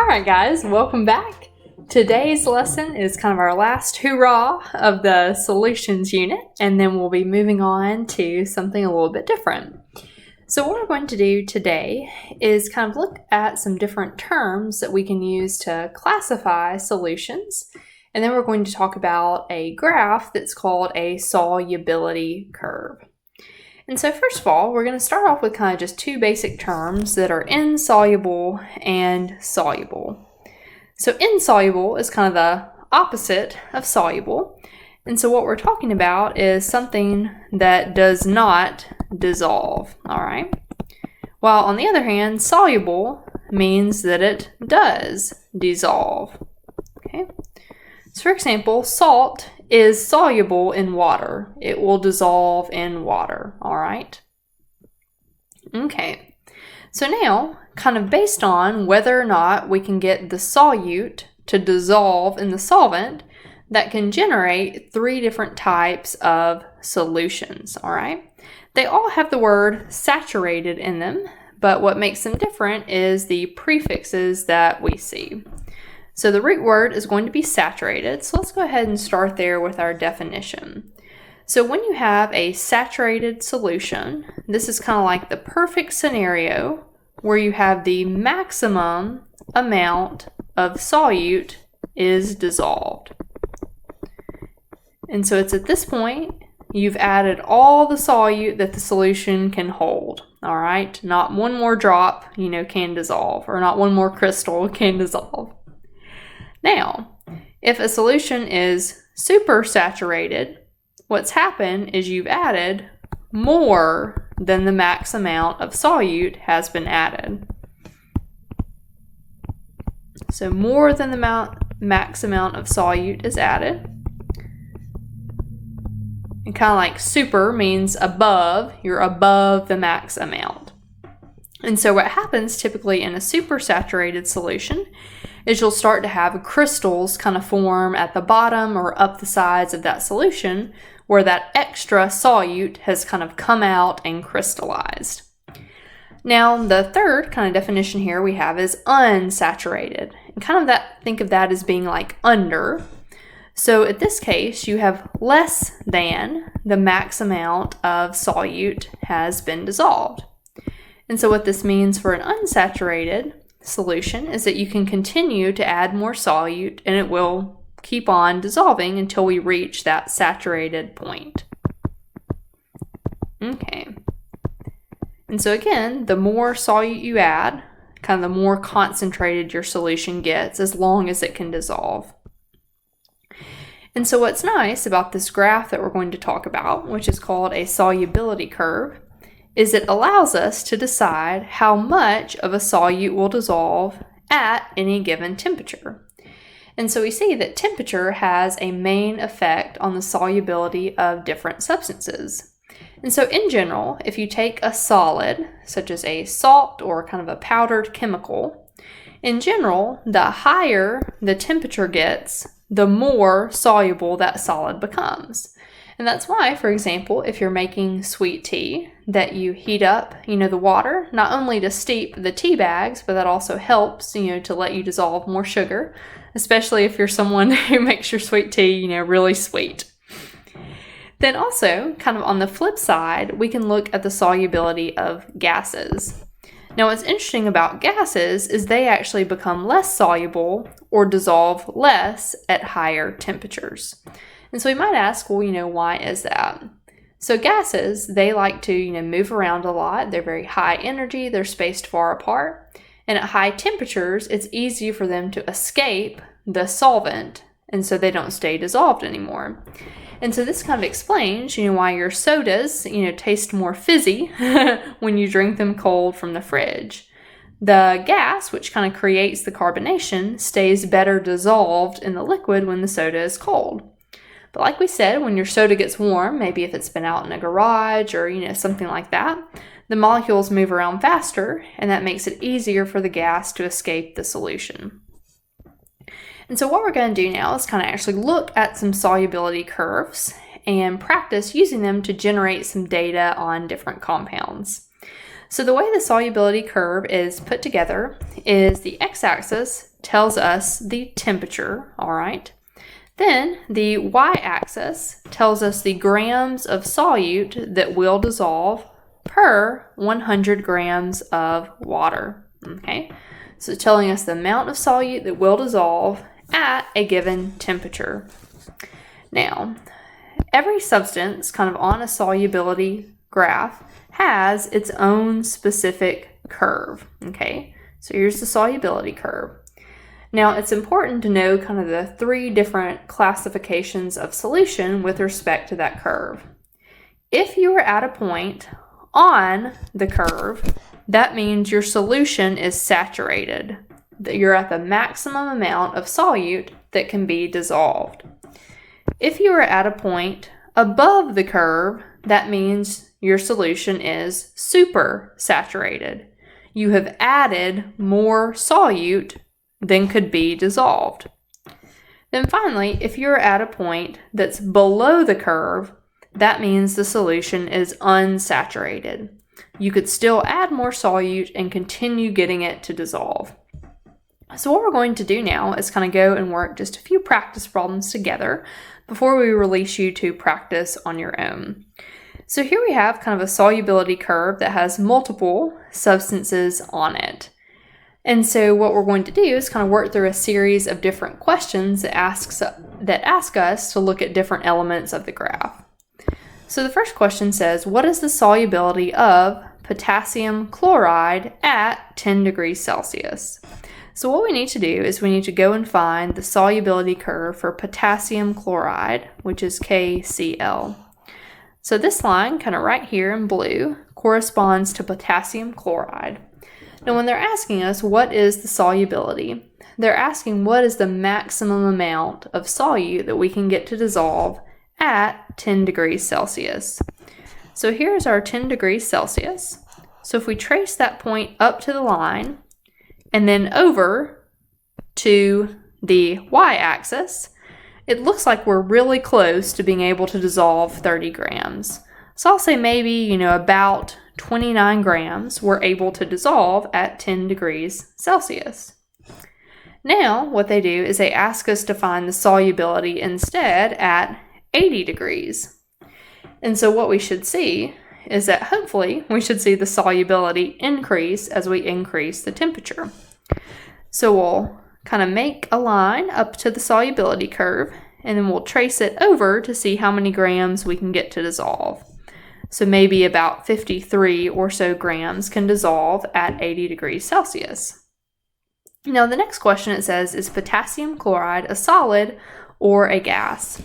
Alright guys, welcome back. Today's lesson is kind of our last hurrah of the solutions unit, and then we'll be moving on to something a little bit different. So what we're going to do today is kind of look at some different terms that we can use to classify solutions, and then we're going to talk about a graph that's called a solubility curve. And so first of all, we're going to start off with kind of just two basic terms that are insoluble and soluble. So insoluble is kind of the opposite of soluble. And so what we're talking about is something that does not dissolve, all right? While on the other hand, soluble means that it does dissolve, okay? So for example, salt is soluble in water. It will dissolve in water, all right? Okay, so now, kind of based on whether or not we can get the solute to dissolve in the solvent, that can generate three different types of solutions, all right? They all have the word saturated in them, but what makes them different is the prefixes that we see. So the root word is going to be saturated, so let's go ahead and start there with our definition. So when you have a saturated solution, this is kind of like the perfect scenario where you have the maximum amount of solute is dissolved. And so it's at this point, you've added all the solute that the solution can hold, all right? Not one more drop, can dissolve, or not one more crystal can dissolve. Now, if a solution is supersaturated, what's happened is you've added more than the max amount of solute has been added. So more than the max amount of solute is added. And kind of like super means above, you're above the max amount. And so what happens typically in a supersaturated solution is you'll start to have crystals kind of form at the bottom or up the sides of that solution where that extra solute has kind of come out and crystallized. Now, the third kind of definition here we have is unsaturated. And kind of think of that as being like under. So in this case, you have less than the max amount of solute has been dissolved. And so what this means for an unsaturated solution is that you can continue to add more solute and it will keep on dissolving until we reach that saturated point. Okay. And so again, the more solute you add, kind of the more concentrated your solution gets as long as it can dissolve. And so what's nice about this graph that we're going to talk about, which is called a solubility curve, is it allows us to decide how much of a solute will dissolve at any given temperature. And so we see that temperature has a main effect on the solubility of different substances. And so in general, if you take a solid, such as a salt or kind of a powdered chemical, in general, the higher the temperature gets, the more soluble that solid becomes. And that's why, for example, if you're making sweet tea, that you heat up, the water, not only to steep the tea bags, but that also helps, to let you dissolve more sugar, especially if you're someone who makes your sweet tea, really sweet. Then also, kind of on the flip side, we can look at the solubility of gases. Now, what's interesting about gases is they actually become less soluble or dissolve less at higher temperatures. And so we might ask, well, why is that? So gases, they like to, move around a lot. They're very high energy. They're spaced far apart. And at high temperatures, it's easy for them to escape the solvent. And so they don't stay dissolved anymore. And so this kind of explains, why your sodas, taste more fizzy when you drink them cold from the fridge. The gas, which kind of creates the carbonation, stays better dissolved in the liquid when the soda is cold. But like we said, when your soda gets warm, maybe if it's been out in a garage or, something like that, the molecules move around faster, and that makes it easier for the gas to escape the solution. And so what we're going to do now is kind of actually look at some solubility curves and practice using them to generate some data on different compounds. So the way the solubility curve is put together is the x-axis tells us the temperature, all right? Then the y-axis tells us the grams of solute that will dissolve per 100 grams of water, okay? So it's telling us the amount of solute that will dissolve at a given temperature. Now, every substance kind of on a solubility graph has its own specific curve, okay? So here's the solubility curve. Now, it's important to know kind of the three different classifications of solution with respect to that curve. If you are at a point on the curve, that means your solution is saturated, that you're at the maximum amount of solute that can be dissolved. If you are at a point above the curve, that means your solution is supersaturated. You have added more solute than could be dissolved. Then finally, if you're at a point that's below the curve, that means the solution is unsaturated. You could still add more solute and continue getting it to dissolve. So what we're going to do now is kind of go and work just a few practice problems together before we release you to practice on your own. So here we have kind of a solubility curve that has multiple substances on it. And so what we're going to do is kind of work through a series of different questions that ask us to look at different elements of the graph. So the first question says, what is the solubility of potassium chloride at 10 degrees Celsius? So what we need to do is we need to go and find the solubility curve for potassium chloride, which is KCl. So this line, kind of right here in blue, corresponds to potassium chloride. Now, when they're asking us what is the solubility, they're asking what is the maximum amount of solute that we can get to dissolve at 10 degrees Celsius. So here's our 10 degrees Celsius. So if we trace that point up to the line and then over to the y-axis, it looks like we're really close to being able to dissolve 30 grams. So I'll say maybe, about 29 grams we're able to dissolve at 10 degrees Celsius. Now, what they do is they ask us to find the solubility instead at 80 degrees. And so what we should see is that hopefully we should see the solubility increase as we increase the temperature. So we'll kind of make a line up to the solubility curve, and then we'll trace it over to see how many grams we can get to dissolve. So maybe about 53 or so grams can dissolve at 80 degrees Celsius. Now the next question it says, is potassium chloride a solid or a gas?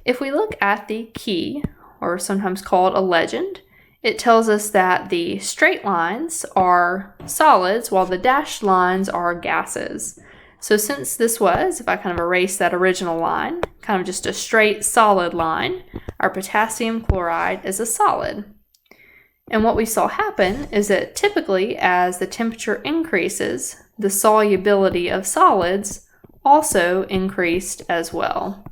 If we look at the key, or sometimes called a legend, it tells us that the straight lines are solids while the dashed lines are gases. So since this was, if I kind of erase that original line, kind of just a straight solid line, our potassium chloride is a solid. And what we saw happen is that typically as the temperature increases, the solubility of solids also increased as well.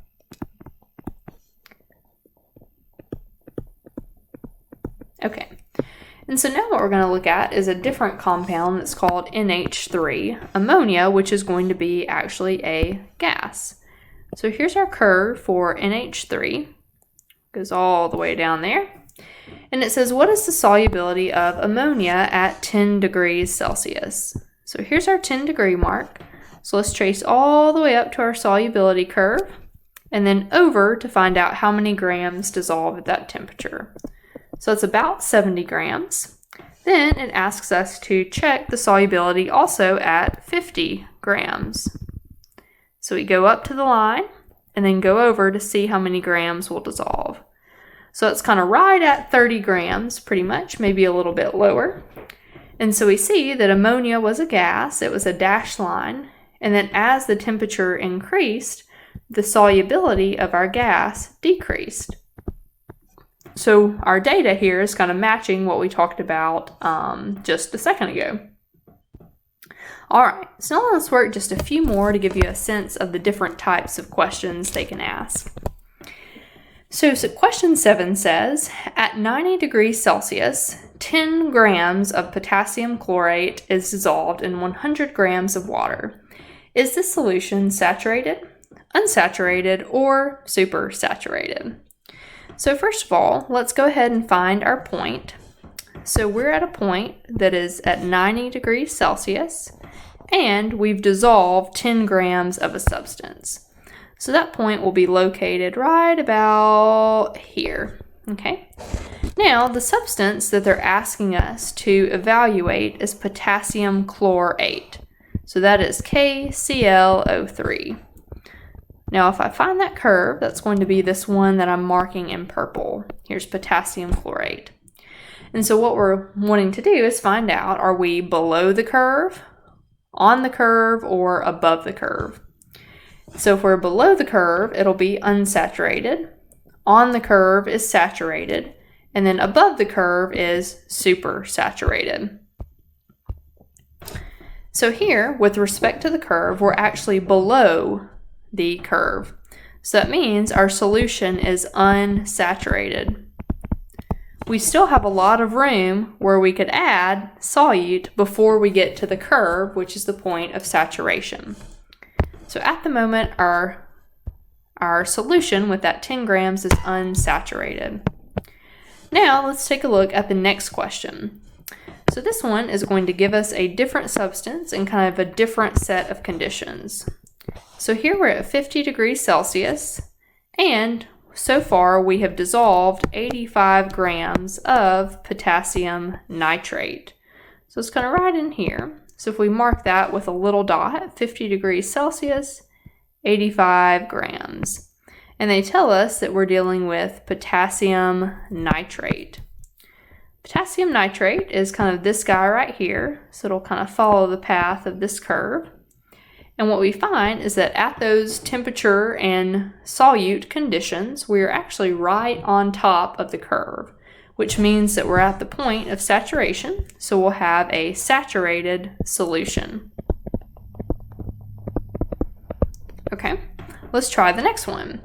Okay. And so now what we're going to look at is a different compound that's called NH3, ammonia, which is going to be actually a gas. So here's our curve for NH3. Goes all the way down there. And it says, what is the solubility of ammonia at 10 degrees Celsius? So here's our 10 degree mark. So let's trace all the way up to our solubility curve and then over to find out how many grams dissolve at that temperature. So it's about 70 grams. Then it asks us to check the solubility also at 50 grams. So we go up to the line and then go over to see how many grams will dissolve. So it's kind of right at 30 grams, pretty much, maybe a little bit lower. And so we see that ammonia was a gas, it was a dashed line, and then as the temperature increased, the solubility of our gas decreased. So our data here is kind of matching what we talked about just a second ago. All right, so now let's work just a few more to give you a sense of the different types of questions they can ask. So question 7 says, at 90 degrees Celsius, 10 grams of potassium chlorate is dissolved in 100 grams of water. Is this solution saturated, unsaturated, or supersaturated? So first of all, let's go ahead and find our point. So we're at a point that is at 90 degrees Celsius, and we've dissolved 10 grams of a substance. So that point will be located right about here, okay? Now, the substance that they're asking us to evaluate is potassium chlorate. So that is KClO3. Now, if I find that curve, that's going to be this one that I'm marking in purple. Here's potassium chlorate. And so what we're wanting to do is find out, are we below the curve, on the curve, or above the curve? So if we're below the curve, it'll be unsaturated. On the curve is saturated. And then above the curve is supersaturated. So here, with respect to the curve, we're actually below the curve. So that means our solution is unsaturated. We still have a lot of room where we could add solute before we get to the curve, which is the point of saturation. So at the moment, our solution with that 10 grams is unsaturated. Now let's take a look at the next question. So this one is going to give us a different substance and kind of a different set of conditions. So here we're at 50 degrees Celsius, and so far we have dissolved 85 grams of potassium nitrate. So it's kind of right in here. So if we mark that with a little dot, 50 degrees Celsius, 85 grams. And they tell us that we're dealing with potassium nitrate. Potassium nitrate is kind of this guy right here, so it'll kind of follow the path of this curve. And what we find is that at those temperature and solute conditions, we are actually right on top of the curve, which means that we're at the point of saturation, so we'll have a saturated solution. Okay, let's try the next one.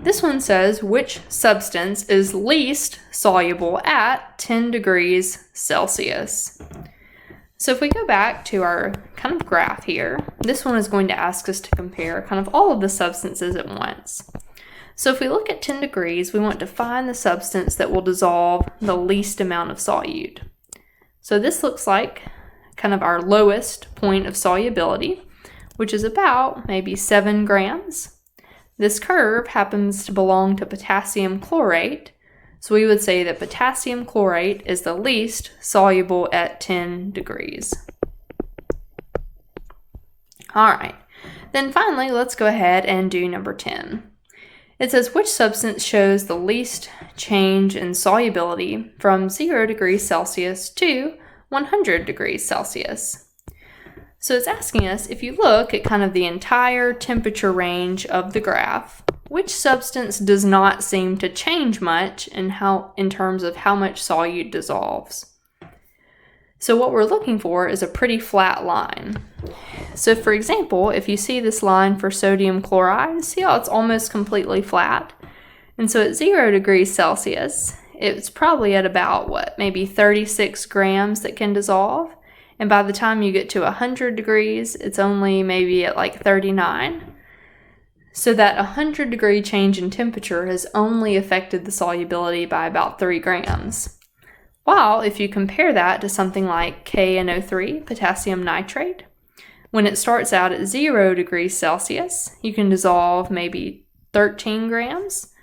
This one says, which substance is least soluble at 10 degrees Celsius? So if we go back to our kind of graph here, this one is going to ask us to compare kind of all of the substances at once. So if we look at 10 degrees, we want to find the substance that will dissolve the least amount of solute. So this looks like kind of our lowest point of solubility, which is about maybe 7 grams. This curve happens to belong to potassium chlorate, so we would say that potassium chlorate is the least soluble at 10 degrees. All right, then finally, let's go ahead and do number 10. It says, which substance shows the least change in solubility from 0 degrees Celsius to 100 degrees Celsius? So it's asking us, if you look at kind of the entire temperature range of the graph, which substance does not seem to change much in terms of how much solute dissolves? So what we're looking for is a pretty flat line. So for example, if you see this line for sodium chloride, see how it's almost completely flat? And so at 0 degrees Celsius, it's probably at about, maybe 36 grams that can dissolve. And by the time you get to 100 degrees, it's only maybe at like 39. So that 100 degree change in temperature has only affected the solubility by about 3 grams. While if you compare that to something like KNO3, potassium nitrate, when it starts out at 0 degrees Celsius, you can dissolve maybe 13 grams.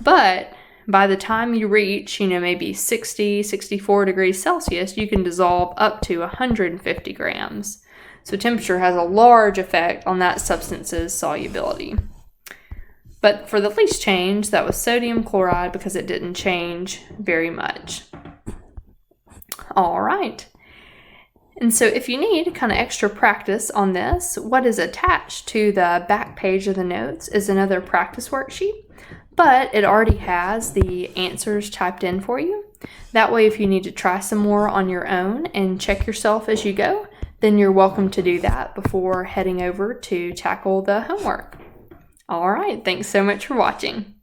But by the time you reach, maybe 60, 64 degrees Celsius, you can dissolve up to 150 grams. So temperature has a large effect on that substance's solubility. But for the least change, that was sodium chloride because it didn't change very much. All right. And so if you need kind of extra practice on this, what is attached to the back page of the notes is another practice worksheet, but it already has the answers typed in for you. That way, if you need to try some more on your own and check yourself as you go, then you're welcome to do that before heading over to tackle the homework. All right, thanks so much for watching.